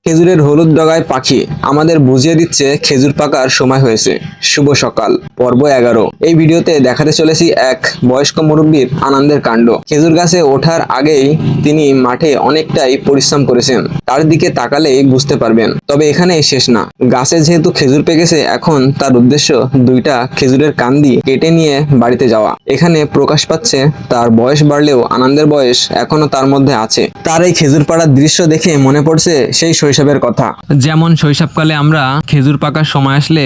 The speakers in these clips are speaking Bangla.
খেজুরের হলুদ ডগায় পাখি আমাদের বুঝিয়ে দিচ্ছে খেজুর পাকার সময় হয়েছে। শুভ সকাল, পর্ব 11। এই ভিডিওতে দেখাতে চলেছি এক বয়স্ক মুরব্বীর আনন্দের কাণ্ড। খেজুর গাছে ওঠার আগেই তিনি মাঠে অনেকটাই পরিশ্রম করেছেন, তার দিকে তাকালেই বুঝতে পারবেন। তবে এখানেই শেষ না, গাছে যেহেতু খেজুর পেকেছে, এখন তার উদ্দেশ্য দুইটা খেজুরের কান্দি কেটে নিয়ে বাড়িতে যাওয়া। এখানে প্রকাশ পাচ্ছে তার বয়স বাড়লেও আনন্দের বয়স এখনো তার মধ্যে আছে। তার এই খেজুর পাড়ার দৃশ্য দেখে মনে পড়ছে সেই শৈশবের কথা। যেমন শৈশবকালে আমরা খেজুর পাকার সময় আসলে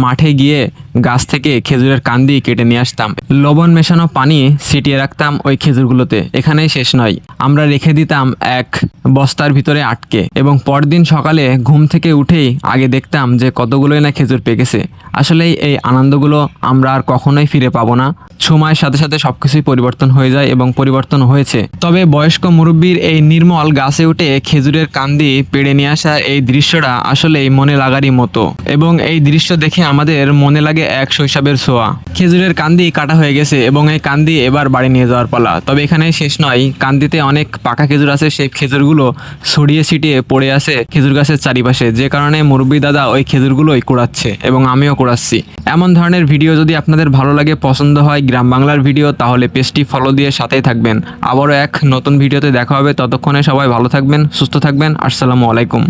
মাঠে গিয়ে গাছ থেকে খেজুরের কান্দি কেটে নিয়ে আসতাম, লবণ মেশানো পানি ছিটিয়ে রাখতাম ওই খেজুরগুলোতে। এখানেই শেষ নয়, আমরা রেখে দিতাম এক বস্তার ভিতরে আটকে, এবং পরদিন সকালে ঘুম থেকে উঠেই আগে দেখতাম যে কতগুলোই না খেজুর পেকেছে। আসলেই এই আনন্দগুলো আমরা আর কখনোই ফিরে পাবো না। সময়ের সাথে সাথে সবকিছুই পরিবর্তন হয়ে যায় এবং পরিবর্তন হয়েছে। তবে বয়স্ক মুরব্বীর এই নির্মল গাছে উঠে খেজুরের কান্দি পেড়ে নিয়ে আসা এই দৃশ্যটা আসলেই মনে লাগারই মতো, এবং এই দৃশ্য দেখে আমাদের মনে লাগে এক শৈশবের ছোঁয়া। খেজুরের কান্দি কাটা হয়ে গেছে এবং এই কান্দি এবার বাড়ি নিয়ে যাওয়ার পালা। তবে এখানে শেষ নয়, কান্দিতে অনেক পাকা খেজুর আছে, সেই খেজুরগুলো ছড়িয়ে ছিটিয়ে পড়ে আছে খেজুর গাছের চারিপাশে, যে কারণে মুরব্বী দাদা ওই খেজুরগুলোই কুড়াচ্ছে এবং আমিও কুড়াচ্ছি। এমন ধরনের ভিডিও যদি আপনাদের ভালো লাগে, পছন্দ হয় গ্রাম বাংলার ভিডিও, তাহলে পেজটি ফলো দিয়ে সাথেই থাকবেন। আবারও এক নতুন ভিডিওতে দেখা হবে। ততক্ষণে সবাই ভালো থাকবেন, সুস্থ থাকবেন। আসসালামু আলাইকুম।